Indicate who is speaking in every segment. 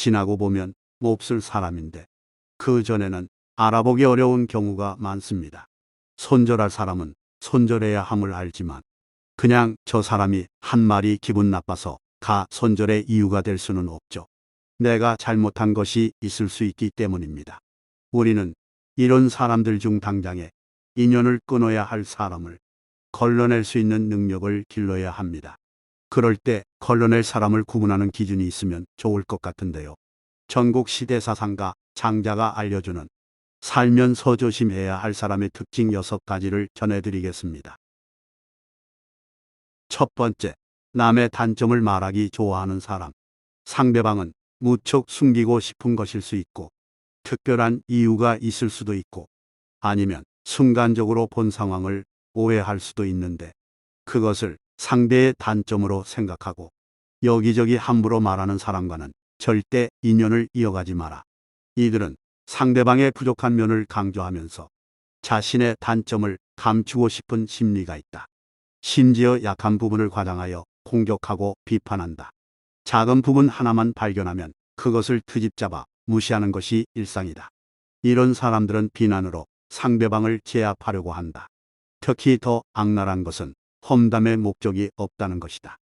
Speaker 1: 지나고 보면 몹쓸 사람인데 그 전에는 알아보기 어려운 경우가 많습니다. 손절할 사람은 손절해야 함을 알지만 그냥 저 사람이 한 말이 기분 나빠서 다 손절의 이유가 될 수는 없죠. 내가 잘못한 것이 있을 수 있기 때문입니다. 우리는 이런 사람들 중 당장에 인연을 끊어야 할 사람을 걸러낼 수 있는 능력을 길러야 합니다. 그럴 때 걸러낼 사람을 구분하는 기준이 있으면 좋을 것 같은데요. 전국 시대사상가 장자가 알려주는 살면서 조심해야 할 사람의 특징 6가지를 전해드리겠습니다. 첫 번째, 남의 단점을 말하기 좋아하는 사람. 상대방은 무척 숨기고 싶은 것일 수 있고 특별한 이유가 있을 수도 있고 아니면 순간적으로 본 상황을 오해할 수도 있는데 그것을 상대의 단점으로 생각하고 여기저기 함부로 말하는 사람과는 절대 인연을 이어가지 마라. 이들은 상대방의 부족한 면을 강조하면서 자신의 단점을 감추고 싶은 심리가 있다. 심지어 약한 부분을 과장하여 공격하고 비판한다. 작은 부분 하나만 발견하면 그것을 트집잡아 무시하는 것이 일상이다. 이런 사람들은 비난으로 상대방을 제압하려고 한다. 특히 더 악랄한 것은 험담의 목적이 없다는 것이다.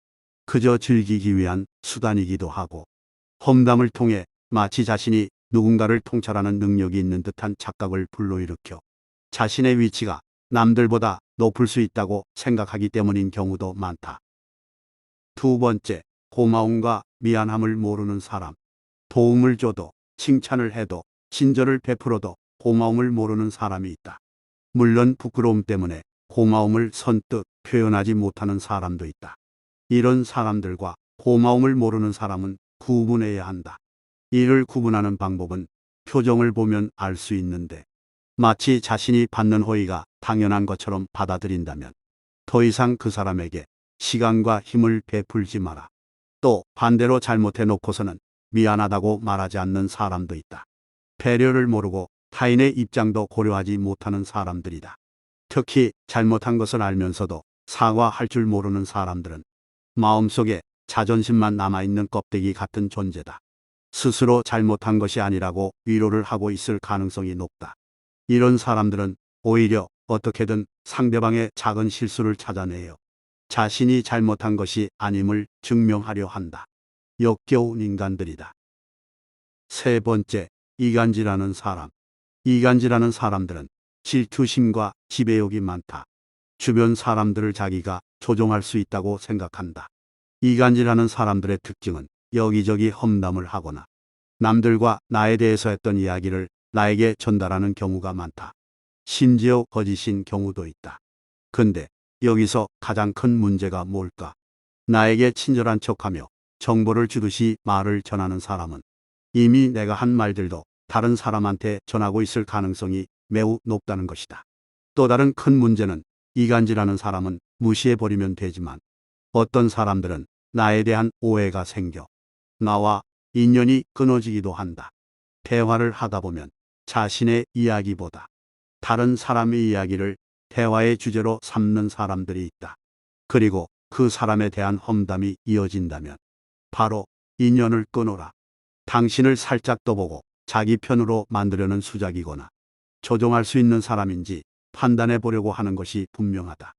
Speaker 1: 그저 즐기기 위한 수단이기도 하고 험담을 통해 마치 자신이 누군가를 통찰하는 능력이 있는 듯한 착각을 불러일으켜 자신의 위치가 남들보다 높을 수 있다고 생각하기 때문인 경우도 많다. 두 번째, 고마움과 미안함을 모르는 사람. 도움을 줘도 칭찬을 해도 친절을 베풀어도 고마움을 모르는 사람이 있다. 물론 부끄러움 때문에 고마움을 선뜻 표현하지 못하는 사람도 있다. 이런 사람들과 고마움을 모르는 사람은 구분해야 한다. 이를 구분하는 방법은 표정을 보면 알 수 있는데 마치 자신이 받는 호의가 당연한 것처럼 받아들인다면 더 이상 그 사람에게 시간과 힘을 베풀지 마라. 또 반대로 잘못해 놓고서는 미안하다고 말하지 않는 사람도 있다. 배려를 모르고 타인의 입장도 고려하지 못하는 사람들이다. 특히 잘못한 것을 알면서도 사과할 줄 모르는 사람들은 마음속에 자존심만 남아있는 껍데기 같은 존재다. 스스로 잘못한 것이 아니라고 위로를 하고 있을 가능성이 높다. 이런 사람들은 오히려 어떻게든 상대방의 작은 실수를 찾아내요. 자신이 잘못한 것이 아님을 증명하려 한다. 역겨운 인간들이다. 세 번째, 이간질하는 사람. 이간질하는 사람들은 질투심과 지배욕이 많다. 주변 사람들을 자기가 조종할 수 있다고 생각한다. 이간질하는 사람들의 특징은 여기저기 험담을 하거나 남들과 나에 대해서 했던 이야기를 나에게 전달하는 경우가 많다. 심지어 거짓인 경우도 있다. 근데 여기서 가장 큰 문제가 뭘까? 나에게 친절한 척하며 정보를 주듯이 말을 전하는 사람은 이미 내가 한 말들도 다른 사람한테 전하고 있을 가능성이 매우 높다는 것이다. 또 다른 큰 문제는 이간질하는 사람은 무시해버리면 되지만 어떤 사람들은 나에 대한 오해가 생겨 나와 인연이 끊어지기도 한다. 대화를 하다 보면 자신의 이야기보다 다른 사람의 이야기를 대화의 주제로 삼는 사람들이 있다. 그리고 그 사람에 대한 험담이 이어진다면 바로 인연을 끊어라. 당신을 살짝 떠보고 자기 편으로 만들려는 수작이거나 조종할 수 있는 사람인지 판단해 보려고 하는 것이 분명하다.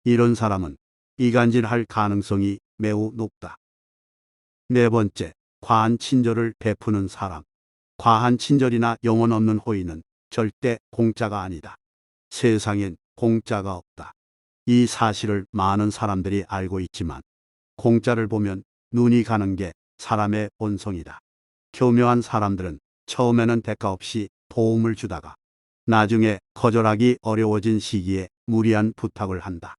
Speaker 1: 이런 사람은 이간질할 가능성이 매우 높다. 네 번째, 과한 친절을 베푸는 사람. 과한 친절이나 영혼 없는 호의는 절대 공짜가 아니다. 세상엔 공짜가 없다. 이 사실을 많은 사람들이 알고 있지만 공짜를 보면 눈이 가는 게 사람의 본성이다. 교묘한 사람들은 처음에는 대가 없이 도움을 주다가 나중에 거절하기 어려워진 시기에 무리한 부탁을 한다.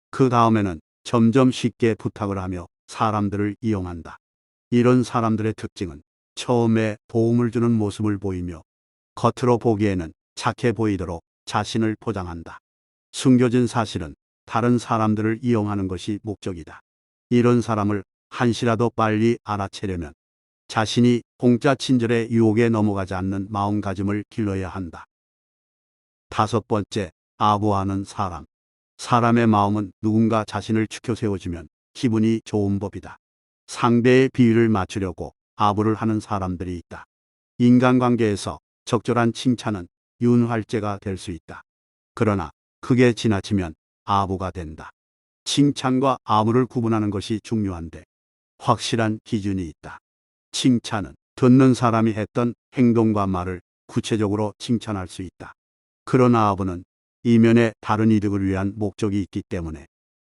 Speaker 1: 그 다음에는 점점 쉽게 부탁을 하며 사람들을 이용한다. 이런 사람들의 특징은 처음에 도움을 주는 모습을 보이며 겉으로 보기에는 착해 보이도록 자신을 포장한다. 숨겨진 사실은 다른 사람들을 이용하는 것이 목적이다. 이런 사람을 한시라도 빨리 알아채려면 자신이 공짜 친절의 유혹에 넘어가지 않는 마음가짐을 길러야 한다. 다섯 번째, 아부하는 사람. 사람의 마음은 누군가 자신을 추켜 세워주면 기분이 좋은 법이다. 상대의 비위를 맞추려고 아부를 하는 사람들이 있다. 인간관계에서 적절한 칭찬은 윤활제가 될 수 있다. 그러나 그게 지나치면 아부가 된다. 칭찬과 아부를 구분하는 것이 중요한데 확실한 기준이 있다. 칭찬은 듣는 사람이 했던 행동과 말을 구체적으로 칭찬할 수 있다. 그러나 아부는 이면에 다른 이득을 위한 목적이 있기 때문에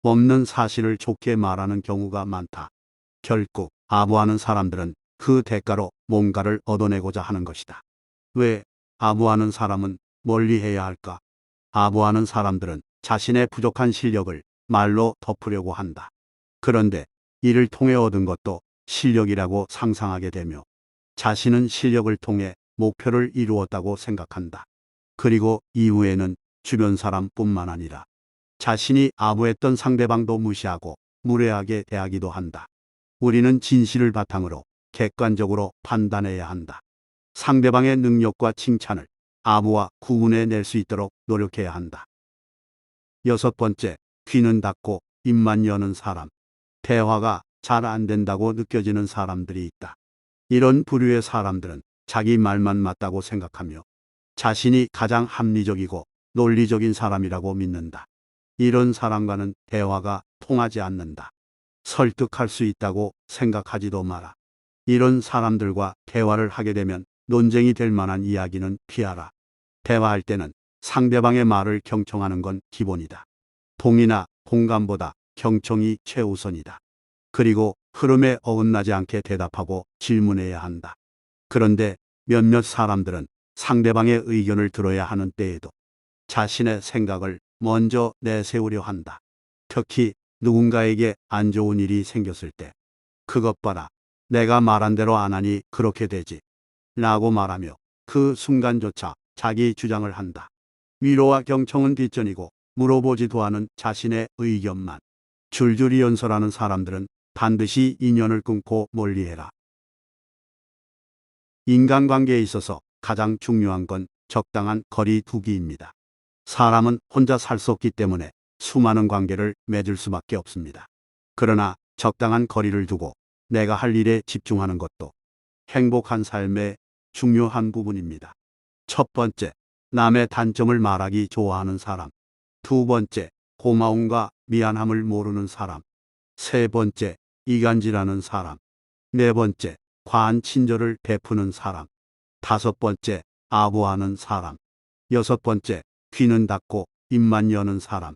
Speaker 1: 없는 사실을 좋게 말하는 경우가 많다. 결국 아부하는 사람들은 그 대가로 뭔가를 얻어내고자 하는 것이다. 왜 아부하는 사람은 멀리해야 할까? 아부하는 사람들은 자신의 부족한 실력을 말로 덮으려고 한다. 그런데 이를 통해 얻은 것도 실력이라고 상상하게 되며 자신은 실력을 통해 목표를 이루었다고 생각한다. 그리고 이후에는 주변 사람뿐만 아니라 자신이 아부했던 상대방도 무시하고 무례하게 대하기도 한다. 우리는 진실을 바탕으로 객관적으로 판단해야 한다. 상대방의 능력과 칭찬을 아부와 구분해 낼 수 있도록 노력해야 한다. 여섯 번째, 귀는 닫고 입만 여는 사람. 대화가 잘 안 된다고 느껴지는 사람들이 있다. 이런 부류의 사람들은 자기 말만 맞다고 생각하며 자신이 가장 합리적이고 논리적인 사람이라고 믿는다. 이런 사람과는 대화가 통하지 않는다. 설득할 수 있다고 생각하지도 마라. 이런 사람들과 대화를 하게 되면 논쟁이 될 만한 이야기는 피하라. 대화할 때는 상대방의 말을 경청하는 건 기본이다. 동의나 공감보다 경청이 최우선이다. 그리고 흐름에 어긋나지 않게 대답하고 질문해야 한다. 그런데 몇몇 사람들은 상대방의 의견을 들어야 하는 때에도 자신의 생각을 먼저 내세우려 한다. 특히 누군가에게 안 좋은 일이 생겼을 때 그것 봐라. 내가 말한 대로 안 하니 그렇게 되지. 라고 말하며 그 순간조차 자기 주장을 한다. 위로와 경청은 뒷전이고 물어보지도 않은 자신의 의견만 줄줄이 연설하는 사람들은 반드시 인연을 끊고 멀리해라. 인간관계에 있어서 가장 중요한 건 적당한 거리 두기입니다. 사람은 혼자 살 수 없기 때문에 수많은 관계를 맺을 수밖에 없습니다. 그러나 적당한 거리를 두고 내가 할 일에 집중하는 것도 행복한 삶의 중요한 부분입니다. 첫 번째, 남의 단점을 말하기 좋아하는 사람. 두 번째, 고마움과 미안함을 모르는 사람. 세 번째, 이간질하는 사람. 네 번째, 과한 친절을 베푸는 사람. 다섯 번째, 아부하는 사람. 여섯 번째, 귀는 닫고 입만 여는 사람.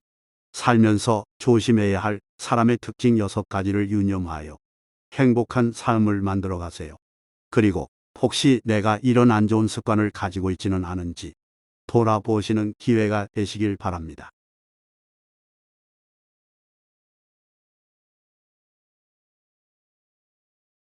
Speaker 1: 살면서 조심해야 할 사람의 특징 6가지를 유념하여 행복한 삶을 만들어 가세요. 그리고 혹시 내가 이런 안 좋은 습관을 가지고 있지는 않은지 돌아보시는 기회가 되시길 바랍니다.